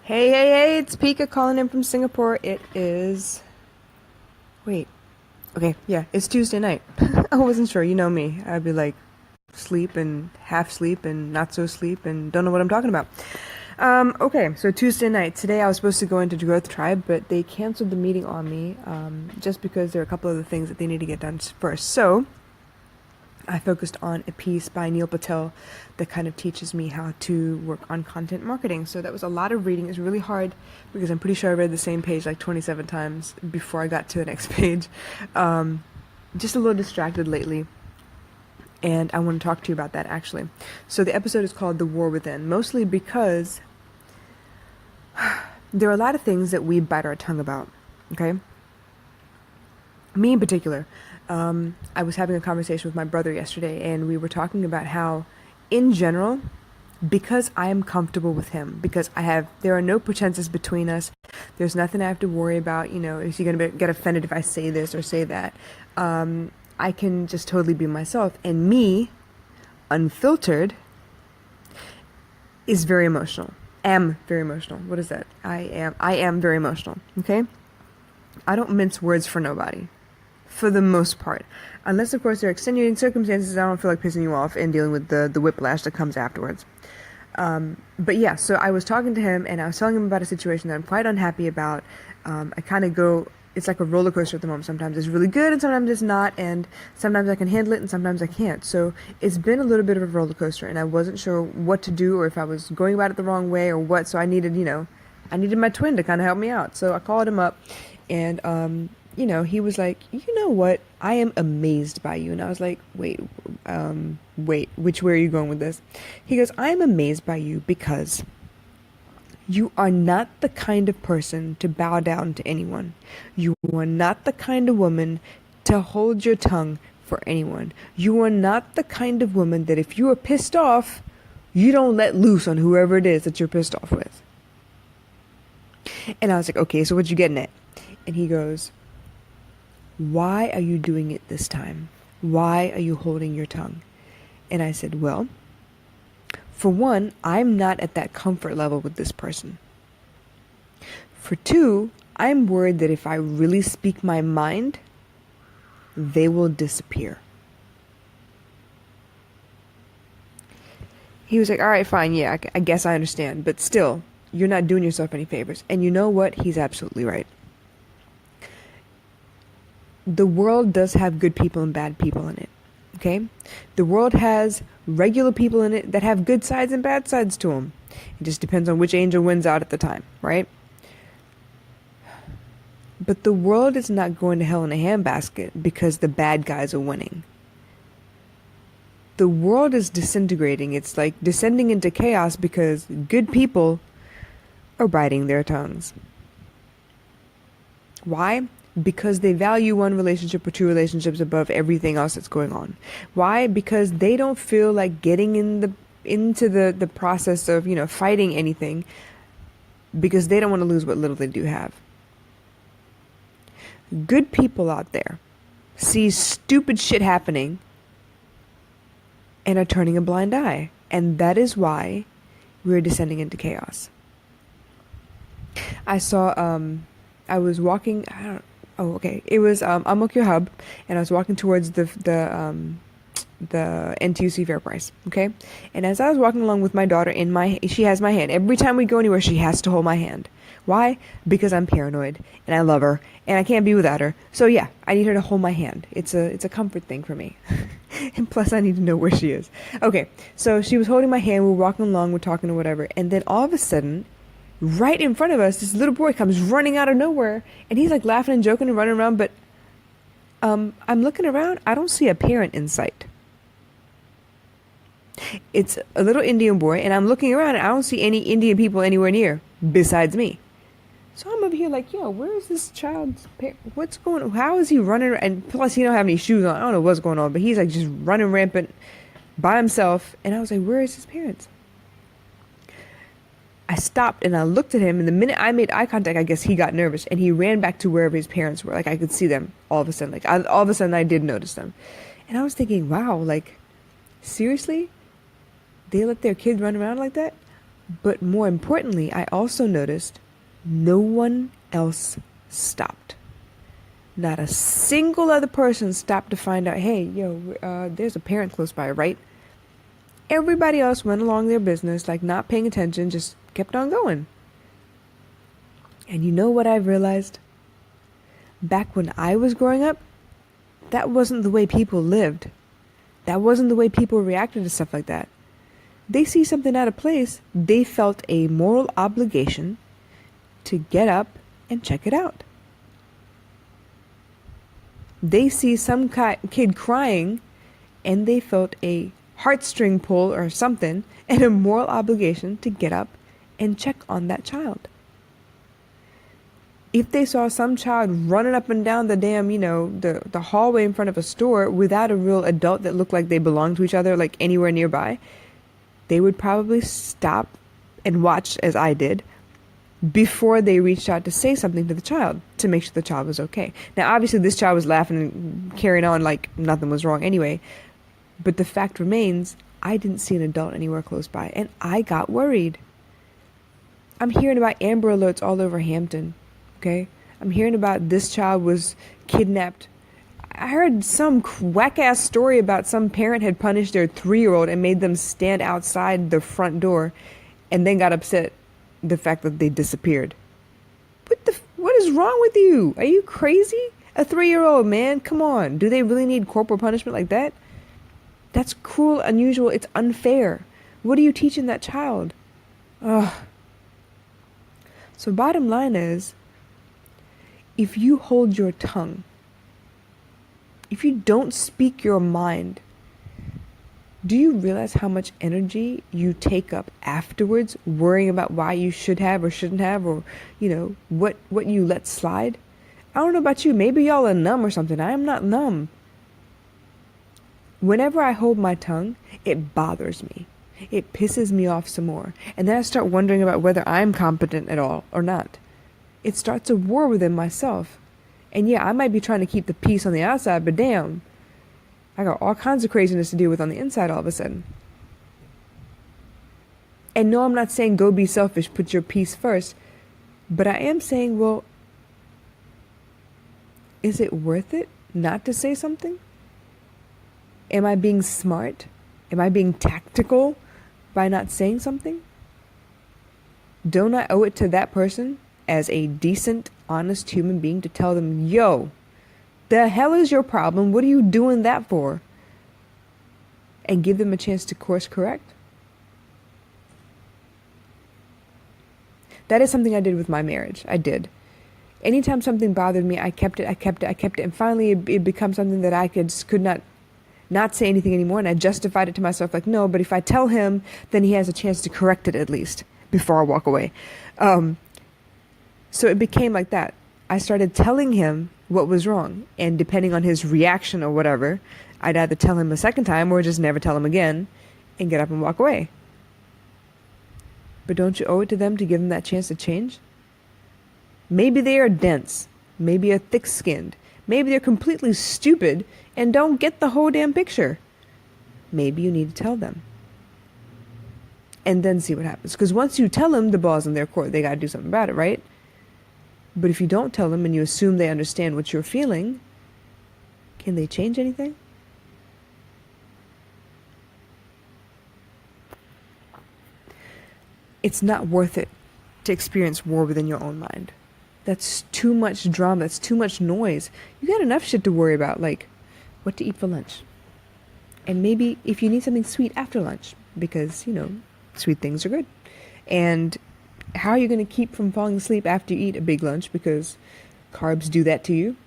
Hey, hey, hey, it's Pika calling in from Singapore. It is. Wait. Okay, yeah, it's Tuesday night. I wasn't sure. You know me. I'd be like sleep and half sleep and not so sleep and don't know what I'm talking about. Okay, so Tuesday night. Today I was supposed to go into Growth Tribe, but they canceled the meeting on me just because there are a couple of the things that they need to get done first. So I focused on a piece by Neil Patel that kind of teaches me how to work on content marketing. So that was a lot of reading. It's really hard because I'm pretty sure I read the same page like 27 times before I got to the next page. Just a little distracted lately. And I want to talk to you about that actually. So the episode is called The War Within, mostly because there are a lot of things that we bite our tongue about, okay? Me in particular. I was having a conversation with my brother yesterday, and we were talking about how, in general, because I am comfortable with him, because there are no pretenses between us, there's nothing I have to worry about, is he going to get offended if I say this or say that? I can just totally be myself, and me, unfiltered, is very emotional. Am very emotional. What is that? I am very emotional, okay? I don't mince words for nobody. For the most part. Unless, of course, there are extenuating circumstances, I don't feel like pissing you off and dealing with the whiplash that comes afterwards. But yeah, so I was talking to him and I was telling him about a situation that I'm quite unhappy about. I kind of go, it's like a roller coaster at the moment. Sometimes it's really good and sometimes it's not, and sometimes I can handle it and sometimes I can't. So it's been a little bit of a roller coaster, and I wasn't sure what to do or if I was going about it the wrong way or what. So I needed my twin to kind of help me out. So I called him up and, he was like, you know what? I am amazed by you. And I was like, wait, which way are you going with this? He goes, I am amazed by you because you are not the kind of person to bow down to anyone. You are not the kind of woman to hold your tongue for anyone. You are not the kind of woman that if you are pissed off, you don't let loose on whoever it is that you're pissed off with. And I was like, okay, so what you getting at? And he goes, why are you doing it this time? Why are you holding your tongue? And I said, well, for one, I'm not at that comfort level with this person. For two, I'm worried that if I really speak my mind, they will disappear. He was like, all right, fine, yeah, I guess I understand. But still, you're not doing yourself any favors. And you know what? He's absolutely right. The world does have good people and bad people in it, okay? The world has regular people in it that have good sides and bad sides to them. It just depends on which angel wins out at the time, right? But the world is not going to hell in a handbasket because the bad guys are winning. The world is disintegrating. It's like descending into chaos because good people are biting their tongues. Why? Because they value one relationship or two relationships above everything else that's going on. Why? Because they don't feel like getting into the process of, fighting anything because they don't want to lose what little they do have. Good people out there see stupid shit happening and are turning a blind eye. And that is why we're descending into chaos. I saw, I was walking, it was Amokyo Hub, and I was walking towards the NTUC FairPrice, okay? And as I was walking along with my daughter, she has my hand. Every time we go anywhere, she has to hold my hand. Why? Because I'm paranoid, and I love her, and I can't be without her. So yeah, I need her to hold my hand. It's a comfort thing for me. And plus, I need to know where she is. Okay, so she was holding my hand, we were walking along, we're talking or whatever, and then all of a sudden, right in front of us, this little boy comes running out of nowhere, and he's like laughing and joking and running around, but I'm looking around, I don't see a parent in sight. It's a little Indian boy, and I'm looking around, and I don't see any Indian people anywhere near, besides me. So I'm over here like, yo, where is this child's parent? What's going on? How is he running? And plus, he don't have any shoes on. I don't know what's going on, but he's like just running rampant by himself, and I was like, where is his parents? I stopped and I looked at him, and the minute I made eye contact, I guess he got nervous and he ran back to wherever his parents were. Like I could see them all of a sudden. All of a sudden I did notice them. And I was thinking, wow, like seriously? They let their kids run around like that? But more importantly, I also noticed no one else stopped. Not a single other person stopped to find out, hey, there's a parent close by, right? Everybody else went along their business, like not paying attention, just kept on going. And you know what I've realized? Back when I was growing up, that wasn't the way people lived. That wasn't the way people reacted to stuff like that. They see something out of place, they felt a moral obligation to get up and check it out. They see some kid crying and they felt a heartstring pull or something and a moral obligation to get up and check on that child. If they saw some child running up and down the damn, the hallway in front of a store without a real adult that looked like they belonged to each other, like anywhere nearby, they would probably stop and watch, as I did, before they reached out to say something to the child to make sure the child was okay. Now, obviously, this child was laughing and carrying on like nothing was wrong anyway. But the fact remains, I didn't see an adult anywhere close by, and I got worried. I'm hearing about Amber Alerts all over Hampton, okay? I'm hearing about this child was kidnapped. I heard some whack-ass story about some parent had punished their 3-year-old and made them stand outside the front door and then got upset the fact that they disappeared. What is wrong with you? Are you crazy? A 3-year-old, man, come on. Do they really need corporal punishment like that? That's cruel, unusual, it's unfair. What are you teaching that child? Ugh. So bottom line is, if you hold your tongue, if you don't speak your mind, do you realize how much energy you take up afterwards worrying about why you should have or shouldn't have, or, what you let slide? I don't know about you. Maybe y'all are numb or something. I am not numb. Whenever I hold my tongue, it bothers me. It pisses me off some more. And then I start wondering about whether I'm competent at all or not. It starts a war within myself. And yeah, I might be trying to keep the peace on the outside, but damn, I got all kinds of craziness to deal with on the inside all of a sudden. And no, I'm not saying go be selfish, put your peace first. But I am saying, well, is it worth it not to say something? Am I being smart? Am I being tactical by not saying something? Don't I owe it to that person as a decent, honest human being to tell them, yo, the hell is your problem? What are you doing that for? And give them a chance to course correct? That is something I did with my marriage. I did. Anytime something bothered me, I kept it. And finally it becomes something that I could not say anything anymore. And I justified it to myself like, no, but if I tell him, then he has a chance to correct it at least before I walk away. So it became like that. I started telling him what was wrong. And depending on his reaction or whatever, I'd either tell him a second time or just never tell him again and get up and walk away. But don't you owe it to them to give them that chance to change? Maybe they are dense. Maybe they're thick-skinned. Maybe they're completely stupid and don't get the whole damn picture. Maybe you need to tell them. And then see what happens. Because once you tell them, the ball's in their court. They got to do something about it, right? But if you don't tell them and you assume they understand what you're feeling, can they change anything? It's not worth it to experience war within your own mind. That's too much drama. That's too much noise. You got enough shit to worry about, like what to eat for lunch. And maybe if you need something sweet after lunch, because, sweet things are good. And how are you going to keep from falling asleep after you eat a big lunch, because carbs do that to you?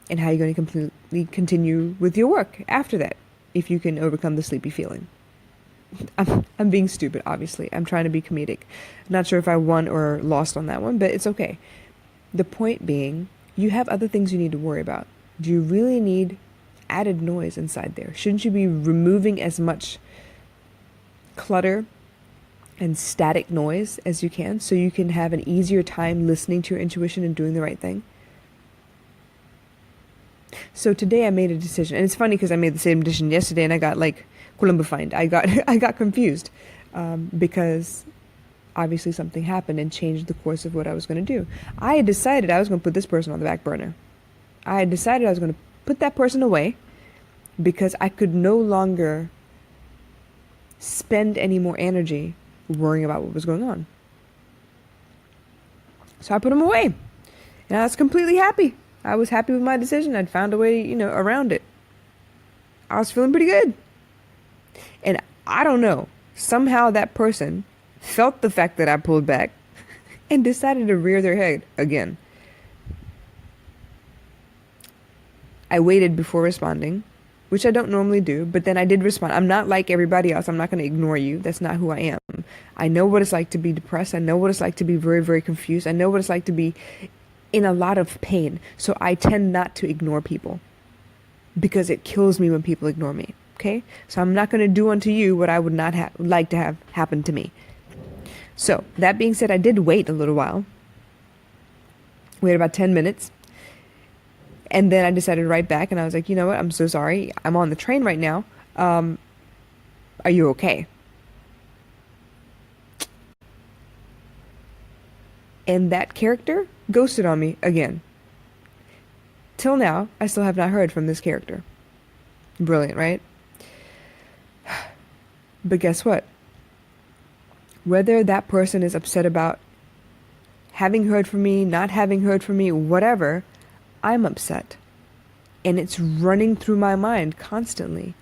And how are you going to completely continue with your work after that, if you can overcome the sleepy feeling? I'm being stupid, obviously. I'm trying to be comedic. I'm not sure if I won or lost on that one, but it's okay. The point being, you have other things you need to worry about. Do you really need added noise inside there? Shouldn't you be removing as much clutter and static noise as you can so you can have an easier time listening to your intuition and doing the right thing? So today I made a decision, and it's funny because I made the same decision yesterday and I got like Columbified. I got confused because obviously something happened and changed the course of what I was going to do. I had decided I was going to put this person on the back burner. I had decided I was going to put that person away because I could no longer spend any more energy worrying about what was going on. So I put him away. And I was completely happy. I was happy with my decision. I'd found a way, around it. I was feeling pretty good. And I don't know, somehow that person felt the fact that I pulled back and decided to rear their head again. I waited before responding, which I don't normally do, but then I did respond. I'm not like everybody else. I'm not going to ignore you. That's not who I am. I know what it's like to be depressed. I know what it's like to be very, very confused. I know what it's like to be in a lot of pain. So I tend not to ignore people because it kills me when people ignore me. Okay? So I'm not going to do unto you what I would not like to have happen to me. So that being said, I did wait a little while. Wait about 10 minutes. And then I decided to write back and I was like, you know what? I'm so sorry. I'm on the train right now. Are you okay? And that character ghosted on me again. Till now, I still have not heard from this character. Brilliant, right? But guess what? Whether that person is upset about having heard from me, not having heard from me, whatever, I'm upset. And it's running through my mind constantly.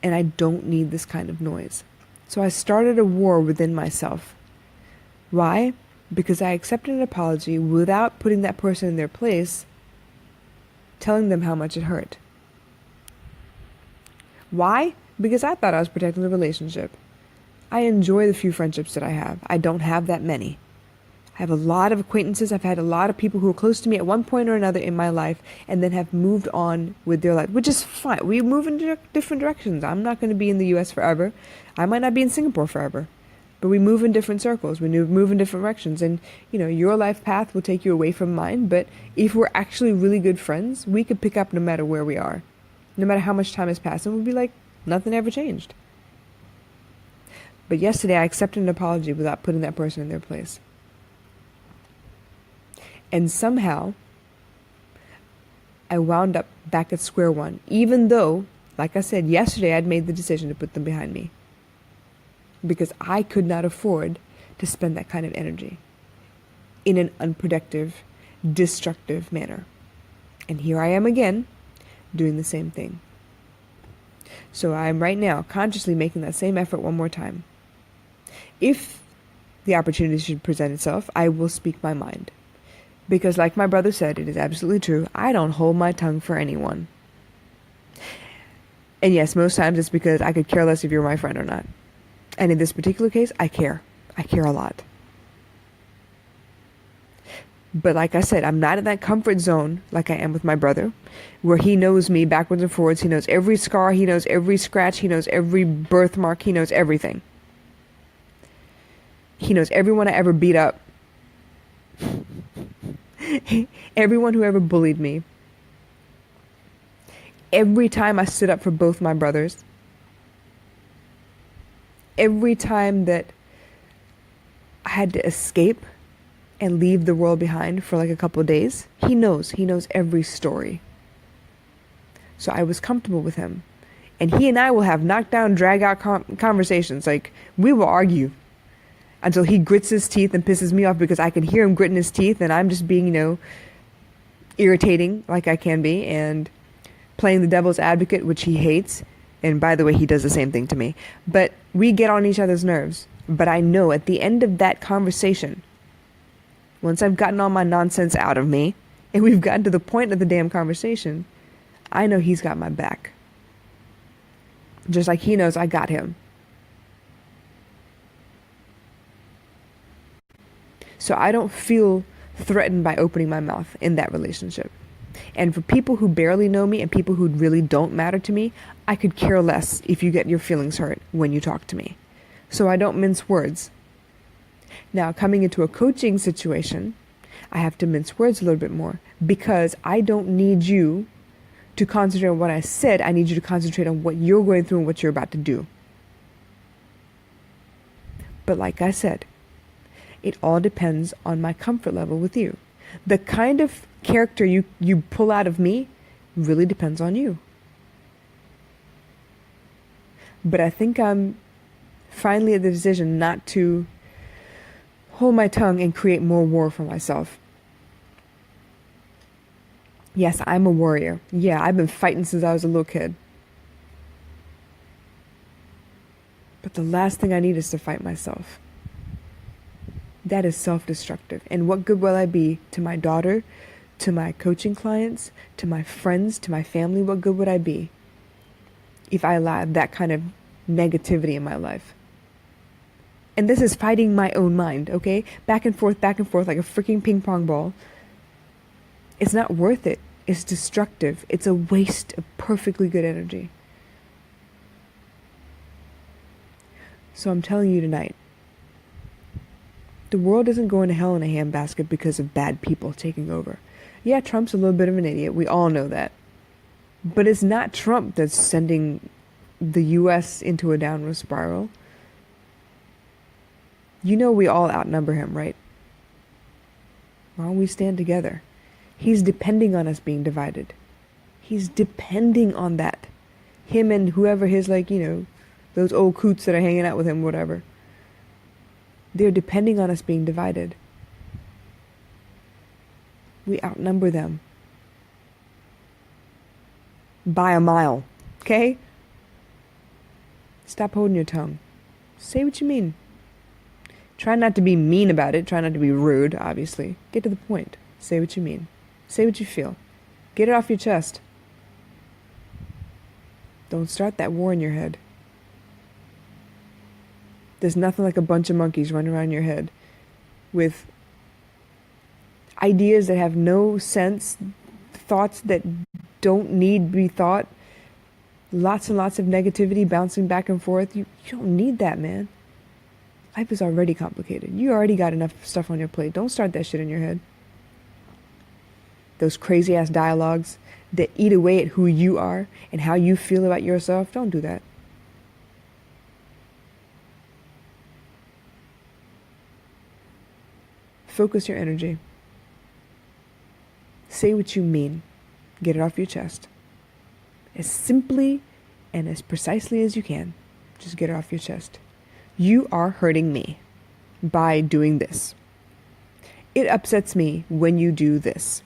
And I don't need this kind of noise. So I started a war within myself. Why? Because I accepted an apology without putting that person in their place, telling them how much it hurt. Why? Because I thought I was protecting the relationship. I enjoy the few friendships that I have. I don't have that many. I have a lot of acquaintances. I've had a lot of people who were close to me at one point or another in my life and then have moved on with their life, which is fine. We move in different directions. I'm not going to be in the US forever. I might not be in Singapore forever. But we move in different circles. We move in different directions. And, your life path will take you away from mine. But if we're actually really good friends, we could pick up no matter where we are. No matter how much time has passed. And we'll be like, nothing ever changed. But yesterday, I accepted an apology without putting that person in their place. And somehow, I wound up back at square one. Even though, like I said, yesterday I'd made the decision to put them behind me. Because I could not afford to spend that kind of energy in an unproductive, destructive manner. And here I am again, doing the same thing. So I am right now consciously making that same effort one more time. If the opportunity should present itself, I will speak my mind. Because like my brother said, it is absolutely true, I don't hold my tongue for anyone. And yes, most times it's because I could care less if you're my friend or not. And in this particular case, I care. I care a lot. But like I said, I'm not in that comfort zone like I am with my brother, where he knows me backwards and forwards. He knows every scar. He knows every scratch. He knows every birthmark. He knows everything. He knows everyone I ever beat up. Everyone who ever bullied me. Every time I stood up for both my brothers. Every time that I had to escape and leave the world behind for like a couple of days, he knows every story. So I was comfortable with him. And he and I will have knockdown, drag out conversations. Like, we will argue until he grits his teeth and pisses me off because I can hear him gritting his teeth and I'm just being, irritating like I can be and playing the devil's advocate, which he hates. And by the way, he does the same thing to me. But we get on each other's nerves. But I know at the end of that conversation, once I've gotten all my nonsense out of me, and we've gotten to the point of the damn conversation, I know he's got my back. Just like he knows I got him. So I don't feel threatened by opening my mouth in that relationship. And for people who barely know me and people who really don't matter to me, I could care less if you get your feelings hurt when you talk to me. So I don't mince words. Now, coming into a coaching situation, I have to mince words a little bit more because I don't need you to concentrate on what I said. I need you to concentrate on what you're going through and what you're about to do. But like I said, It all depends on my comfort level with you. The kind of character you pull out of me really depends on you. But I think I'm finally at the decision not to hold my tongue and create more war for myself. Yes, I'm a warrior. Yeah, I've been fighting since I was a little kid. But the last thing I need is to fight myself. That is self-destructive. And what good will I be to my daughter, to my coaching clients, to my friends, to my family? What good would I be if I allowed that kind of negativity in my life? And this is fighting my own mind, okay? Back and forth like a freaking ping pong ball. It's not worth it. It's destructive. It's a waste of perfectly good energy. So I'm telling you tonight, the world isn't going to hell in a handbasket because of bad people taking over. Yeah, Trump's a little bit of an idiot. We all know that. But it's not Trump that's sending the U.S. into a downward spiral. You know we all outnumber him, right? Why don't we stand together? He's depending on us being divided. He's depending on that. Him and whoever his, those old coots that are hanging out with him, whatever. They're depending on us being divided. We outnumber them by a mile, okay? Stop holding your tongue. Say what you mean. Try not to be mean about it. Try not to be rude, obviously. Get to the point. Say what you mean. Say what you feel. Get it off your chest. Don't start that war in your head. There's nothing like a bunch of monkeys running around your head with ideas that have no sense, thoughts that don't need to be thought, lots and lots of negativity bouncing back and forth. You don't need that, man. Life is already complicated. You already got enough stuff on your plate. Don't start that shit in your head. Those crazy ass dialogues that eat away at who you are and how you feel about yourself, don't do that. Focus your energy. Say what you mean. Get it off your chest. As simply and as precisely as you can. Just get it off your chest. You are hurting me by doing this. It upsets me when you do this.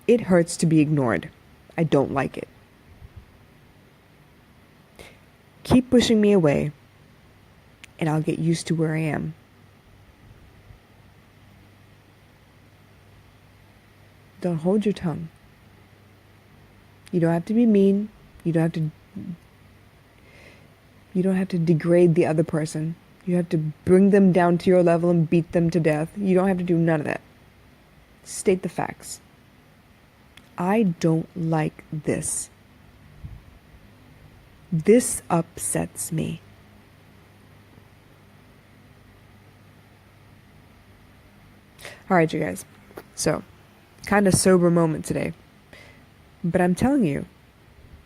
It hurts to be ignored. I don't like it. Keep pushing me away, and I'll get used to where I am. Don't hold your tongue. You don't have to be mean. You don't have to degrade the other person. You have to bring them down to your level and beat them to death. You don't have to do none of that. State the facts. I don't like this. This upsets me. All right, you guys. So, kind of sober moment today. But I'm telling you,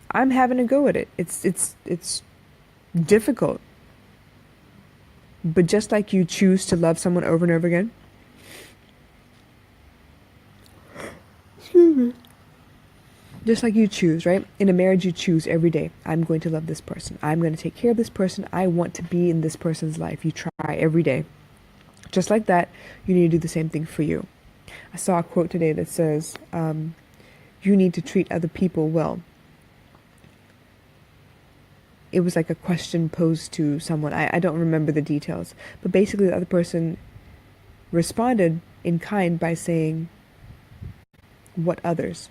I'm having a go at it. It's difficult. But just like you choose to love someone over and over again, excuse me. Just like you choose, right? In a marriage, you choose every day. I'm going to love this person. I'm going to take care of this person. I want to be in this person's life. You try every day. Just like that, you need to do the same thing for you. I saw a quote today that says, you need to treat other people well. It was like a question posed to someone. I don't remember the details. But basically, the other person responded in kind by saying, what others?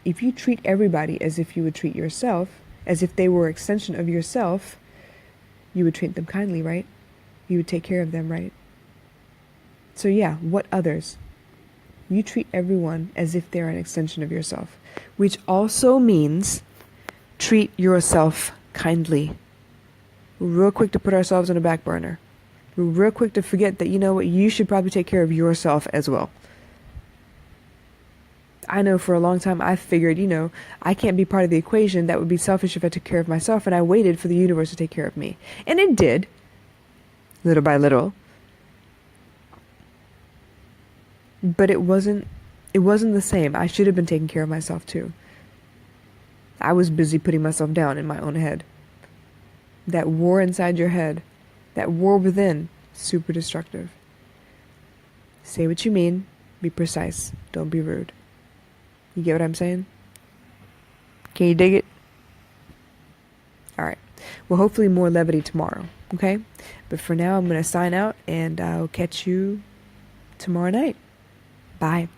If you treat everybody as if you would treat yourself, as if they were an extension of yourself, you would treat them kindly, right? You would take care of them, right? So yeah, what others? You treat everyone as if they're an extension of yourself, which also means treat yourself kindly. We're real quick to put ourselves on a back burner. We're real quick to forget that, you know what, you should probably take care of yourself as well. I know for a long time I figured, I can't be part of the equation. That would be selfish if I took care of myself, and I waited for the universe to take care of me. And it did. little by little. But it wasn't the same. I should have been taking care of myself too. I was busy putting myself down in my own head. That war inside your head, that war within, super destructive. Say what you mean, be precise, don't be rude. You get what I'm saying? Can you dig it? Alright. Well, hopefully more levity tomorrow, okay? But for now, I'm going to sign out, and I'll catch you tomorrow night. Bye.